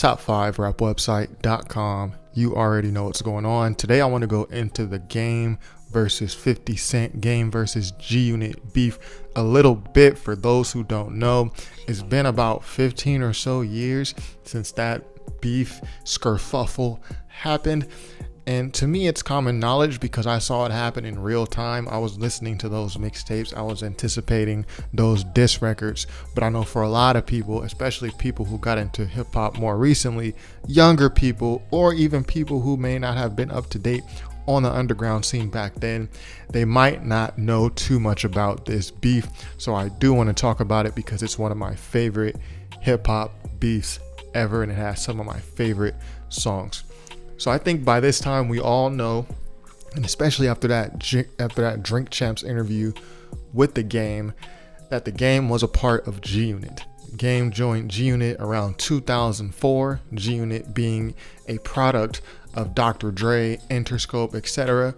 top5rapwebsite.com. You already know what's going on. Today I want to go into the Game versus 50 Cent, Game versus G-Unit beef a little bit. For those who don't know, it's been about 15 or so years since that beef skerfuffle happened. And to me, it's common knowledge because I saw it happen in real time. I was listening to those mixtapes. I was anticipating those diss records. But I know for a lot of people, especially people who got into hip hop more recently, younger people, or even people who may not have been up to date on the underground scene back then, they might not know too much about this beef. So I do want to talk about it because it's one of my favorite hip hop beefs ever, and it has some of my favorite songs. So I think by this time we all know, and especially after that Drink Champs interview with the Game, that the Game was a part of G-Unit. Game joined G-Unit around 2004, G-Unit being a product of Dr. Dre, Interscope, etc.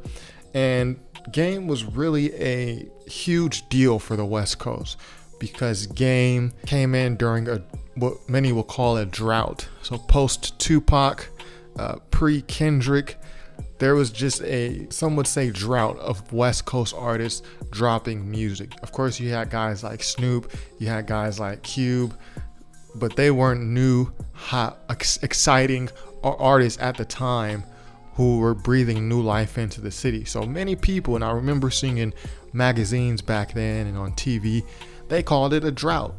And Game was really a huge deal for the West Coast because Game came in during what many will call a drought. So post Tupac, pre-Kendrick, there was just some would say drought of West Coast artists dropping music. Of course, you had guys like Snoop, you had guys like Cube, but they weren't new, hot, exciting artists at the time who were breathing new life into the city. So many people, and I remember seeing in magazines back then and on TV, they called it a drought.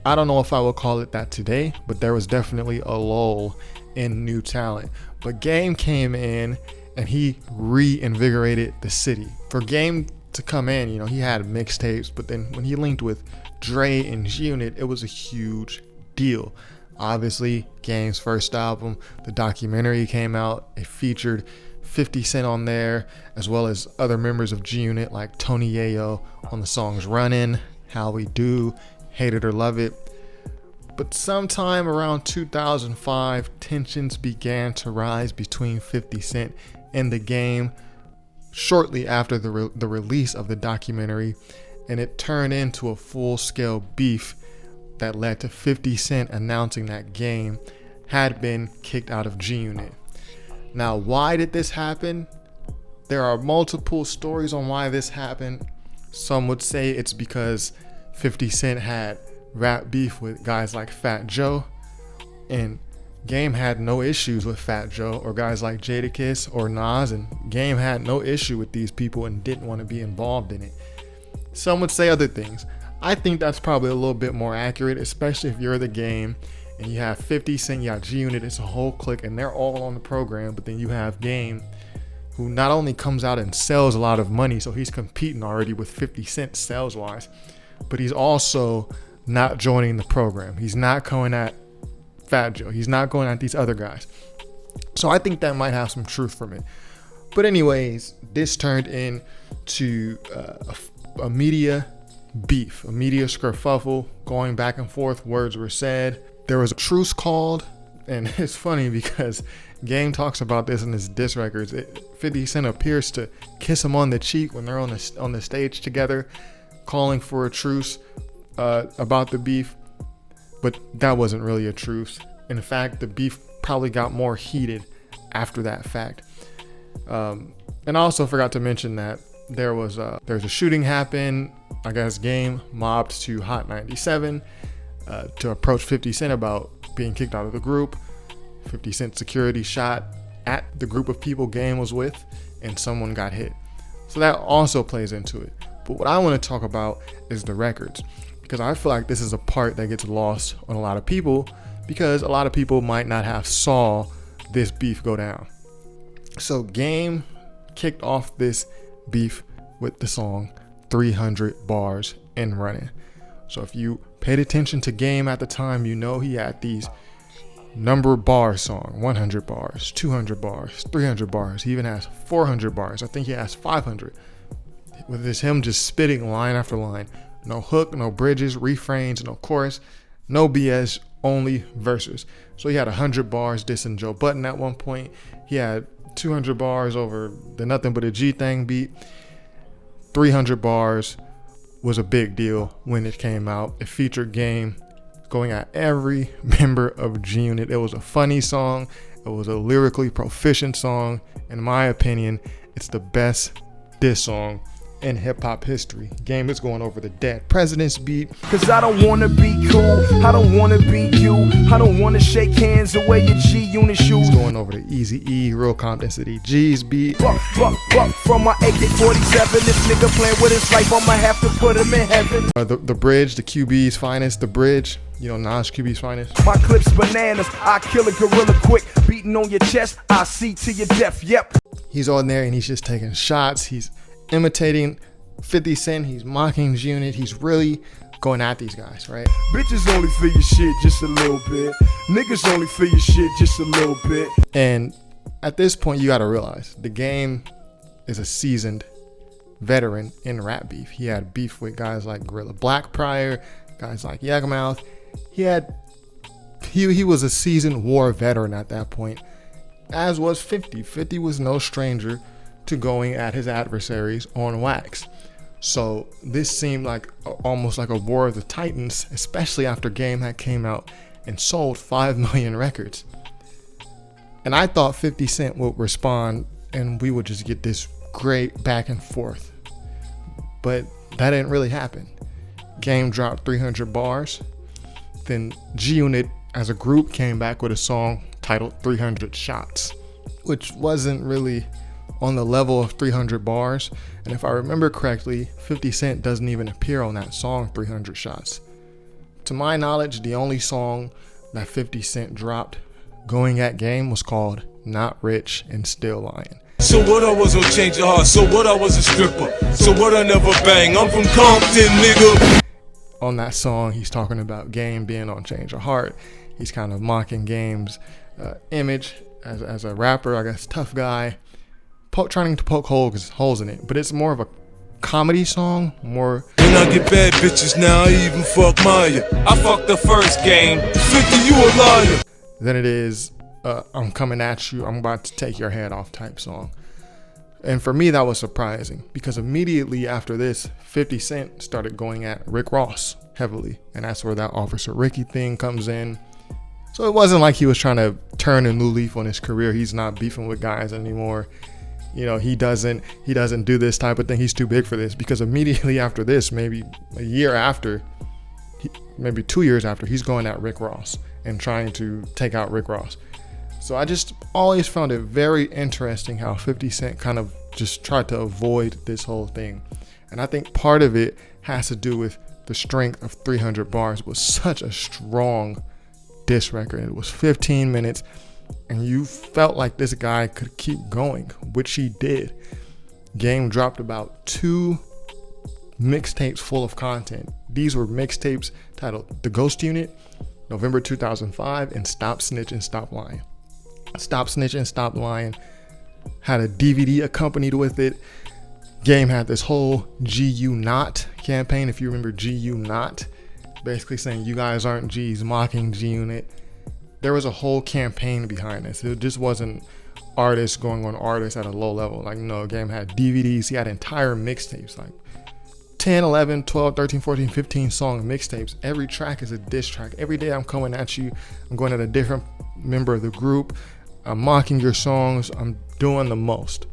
I don't know if I would call it that today, but there was definitely a lull in new talent. But Game came in and he reinvigorated the city. For Game to come in, he had mixtapes, but then when he linked with Dre and G-Unit, it was a huge deal. Obviously, Game's first album, the documentary, came out. It featured 50 Cent on there, as well as other members of G-Unit like Tony Yayo on the songs Runnin', How We Do, Hate It or Love It. But sometime around 2005, tensions began to rise between 50 Cent and the Game shortly after the release of the documentary, and it turned into a full-scale beef that led to 50 Cent announcing that Game had been kicked out of G-Unit. Now, why did this happen? There are multiple stories on why this happened. Some would say it's because 50 Cent had rap beef with guys like Fat Joe, and Game had no issues with Fat Joe or guys like Jadakiss or Nas, and Game had no issue with these people and didn't want to be involved in it. Some would say other things. I think that's probably a little bit more accurate, especially if you're the Game and you have 50 Cent, you got G-Unit, it's a whole clique, and they're all on the program, but then you have Game, who not only comes out and sells a lot of money, so he's competing already with 50 Cent sales wise, but he's also not joining the program. He's not going at Fat Joe. He's not going at these other guys. So I think that might have some truth from it. But anyways, this turned into a media beef, a media skerfuffle, going back and forth. Words were said. There was a truce called, and it's funny because Game talks about this in his diss records. 50 Cent appears to kiss him on the cheek when they're on the stage together, calling for a truce about the beef, but that wasn't really a truce. In fact, the beef probably got more heated after that fact. And I also forgot to mention that there's a shooting happened. I guess Game mobbed to Hot 97 to approach 50 Cent about being kicked out of the group. 50 Cent security shot at the group of people Game was with, and someone got hit. So that also plays into it. But what I want to talk about is the records, because I feel like this is a part that gets lost on a lot of people because a lot of people might not have saw this beef go down. So Game kicked off this beef with the song 300 Bars and Runnin'. So if you paid attention to Game at the time, he had these number bar song, 100 bars, 200 bars, 300 bars. He even has 400 bars. I think he has 500. With this him just spitting line after line. No hook, no bridges, refrains, no chorus, no BS, only verses. So he had 100 bars dissing Joe Budden at one point. He had 200 bars over the Nothing But a G Thing beat. 300 bars was a big deal when it came out. It featured Game going at every member of G-Unit. It was a funny song. It was a lyrically proficient song. In my opinion, it's the best diss song in hip-hop history. Game is going over the Dead President's beat. Cause I don't wanna be cool, I don't wanna be you, I don't wanna shake hands the way your G-Unit shoes. He's going over the Eazy-E, Real Compton City G's beat. Buck from my AK-47, this nigga playing with his life, I'ma have to put him in heaven. The bridge, the QB's finest, the bridge, you know, Nas QB's finest. My clip's bananas, I kill a gorilla quick, beating on your chest, I see to your death, yep. He's on there and he's just taking shots, he's imitating 50 Cent, he's mocking G-Unit, he's really going at these guys, right? Bitches only feel your shit just a little bit. Niggas only feel your shit just a little bit. And at this point, you gotta realize the Game is a seasoned veteran in rap beef. He had beef with guys like Gorilla Black prior, guys like Yagmouth. He was a seasoned war veteran at that point, as was 50. 50 was no stranger to going at his adversaries on wax. So this seemed like almost like a war of the titans, especially after Game had came out and sold 5 million records. And I thought 50 Cent would respond and we would just get this great back and forth. But that didn't really happen. Game dropped 300 bars. Then G-Unit as a group came back with a song titled 300 Shots, which wasn't really on the level of 300 bars. And if I remember correctly, 50 Cent doesn't even appear on that song 300 Shots. To my knowledge, the only song that 50 Cent dropped going at Game was called Not Rich and Still Lyin. So what, I was on Change Your Heart. So what, I was a stripper. So what, I never bang. I'm from Compton, nigga. On that song, he's talking about Game being on Change Your Heart. He's kind of mocking Game's image as a rapper, I guess, tough guy. Trying to poke holes in it, but it's more of a comedy song, more. When I get bad bitches now, I even fuck Maya. I fucked the first Game. 50, you a liar. Than it is, I'm coming at you, I'm about to take your head off type song. And for me, that was surprising because immediately after this, 50 Cent started going at Rick Ross heavily, and that's where that Officer Ricky thing comes in. So it wasn't like he was trying to turn a new leaf on his career. He's not beefing with guys anymore. You know, he doesn't do this type of thing. He's too big for this, because immediately after this, maybe a year after, maybe 2 years after, he's going at Rick Ross and trying to take out Rick Ross. So I just always found it very interesting how 50 Cent kind of just tried to avoid this whole thing. And I think part of it has to do with the strength of 300 bars. It was such a strong diss record. It was 15 minutes. And you felt like this guy could keep going, which he did. Game dropped about 2 mixtapes full of content. These were mixtapes titled The Ghost Unit, November 2005, and Stop Snitchin', Stop Lyin'. Stop Snitchin', Stop Lyin' had a DVD accompanied with it. Game had this whole G-uNOT campaign, if you remember G-uNOT, basically saying you guys aren't G's, mocking G-Unit. There was a whole campaign behind this. It just wasn't artists going on artists at a low level. Like, no, Game had DVDs. He had entire mixtapes, like 10, 11, 12, 13, 14, 15 song mixtapes. Every track is a diss track. Every day I'm coming at you. I'm going at a different member of the group. I'm mocking your songs. I'm doing the most.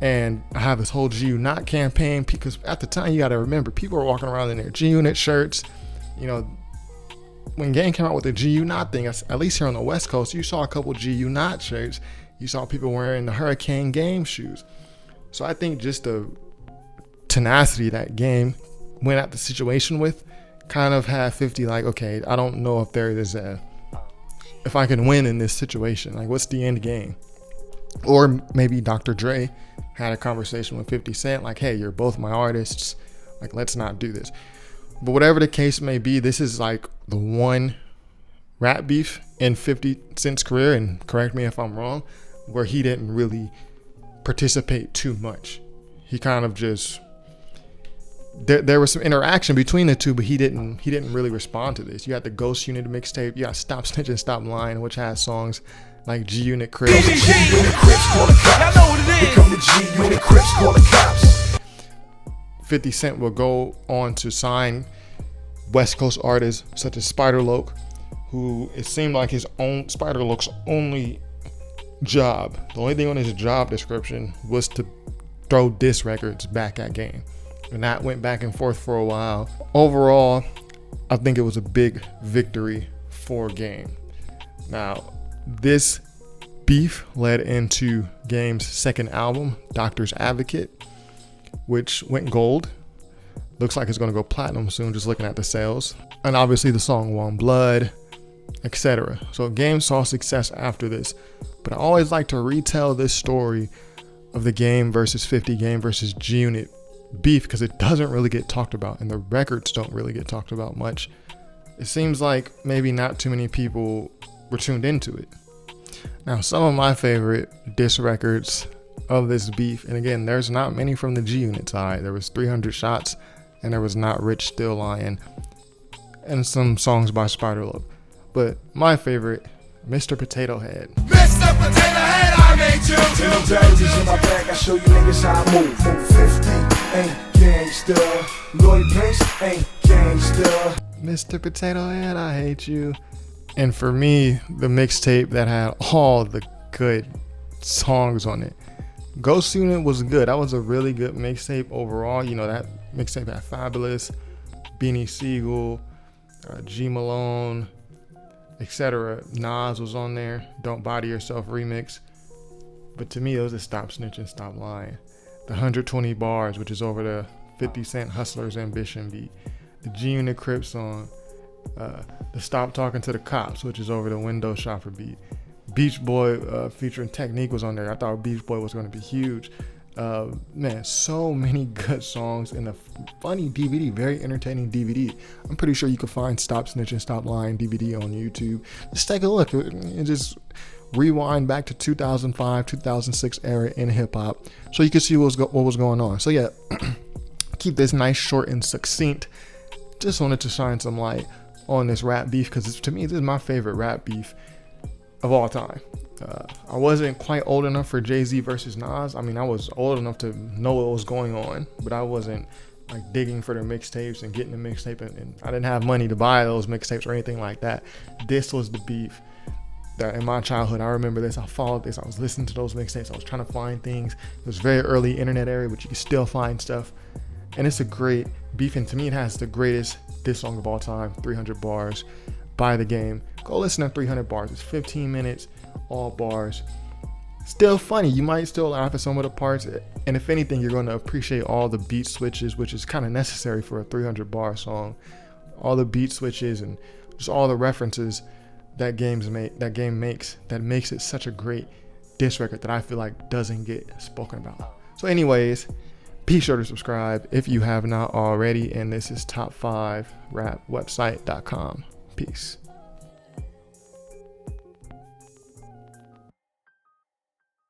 And I have this whole G-uNOT campaign, because at the time, you got to remember, people were walking around in their G-Unit shirts. You know, when Game came out with the G-uNOT thing, at least here on the West Coast, you saw a couple G-uNOT shirts. You saw people wearing the Hurricane Game shoes. So I think just the tenacity that Game went at the situation with kind of had 50 like, okay, I don't know if there is if I can win in this situation. Like, what's the end game? Or maybe Dr. Dre had a conversation with 50 Cent, like, hey, you're both my artists. Like, let's not do this. But whatever the case may be, this is like the one rap beef in 50 Cent's career, and correct me if I'm wrong, where he didn't really participate too much. He kind of just, there was some interaction between the two, but he didn't really respond to this. You got the Ghost Unit mixtape, you got Stop Snitchin', Stop Lyin', which has songs like G-Unit Crips. G-Unit Crips call the cops. Y'all know what it is. Become the G-Unit Crips call the cops. 50 Cent will go on to sign West Coast artists such as Spider-Loc, who it seemed like Spider-Loc's only job, the only thing on his job description was to throw diss records back at Game. And that went back and forth for a while. Overall, I think it was a big victory for Game. Now, this beef led into Game's second album, Doctor's Advocate, which went gold. Looks like it's gonna go platinum soon, just looking at the sales. And obviously the song Warm Blood, etc. So Game saw success after this. But I always like to retell this story of the Game versus 50, Game versus G-Unit beef, because it doesn't really get talked about and the records don't really get talked about much. It seems like maybe not too many people were tuned into it. Now, some of my favorite diss records of this beef, and again, there's not many from the G-Unit side. There was 300 Shots, and there was Not Rich, Still Lyin, and some songs by Spider-Loc. But my favorite, Mr. Potato Head. Mr. Potato Head, I made you. Till dirties in my back, I show you niggas how I move. 50 ain't gangsta, Lloyd Banks ain't gangsta. Mr. Potato Head, I hate you. And for me, the mixtape that had all the good songs on it, Ghost Unit was good. That was a really good mixtape overall. You know, that mixtape had Fabulous, Beanie Siegel, G Malone, etc. Nas was on there, Don't Body Yourself remix. But to me, it was a Stop Snitchin', Stop Lyin'. The 120 Bars, which is over the 50 Cent Hustler's Ambition beat. The G-Unit Crip song. The Stop Talking to the Cops, which is over the Window Shopper beat. Beach Boy featuring Technique was on there. I thought Beach Boy was going to be huge. Man, so many good songs in a funny DVD, very entertaining DVD. I'm pretty sure you can find Stop Snitchin', Stop Lyin' DVD on YouTube. Just take a look and just rewind back to 2005, 2006 era in hip hop, so you can see what was going on. So yeah, keep this nice, short, and succinct. Just wanted to shine some light on this rap beef, because to me, this is my favorite rap beef of all time. I wasn't quite old enough for Jay-Z versus Nas. I mean, I was old enough to know what was going on, but I wasn't like digging for the mixtapes and getting the mixtape, and I didn't have money to buy those mixtapes or anything like that. This was the beef that in my childhood, I remember this, I followed this, I was listening to those mixtapes, I was trying to find things. It was very early internet era, but you can still find stuff. And it's a great beef, and to me, it has the greatest diss song of all time, 300 Bars by The Game. Go listen to 300 Bars. It's 15 minutes, all bars. Still funny. You might still laugh at some of the parts, and if anything, you're going to appreciate all the beat switches, which is kind of necessary for a 300 bar song. All the beat switches and just all the references that Game makes, that makes it such a great diss record that I feel like doesn't get spoken about. So anyways, be sure to subscribe if you have not already, and this is top5rapwebsite.com. Peace.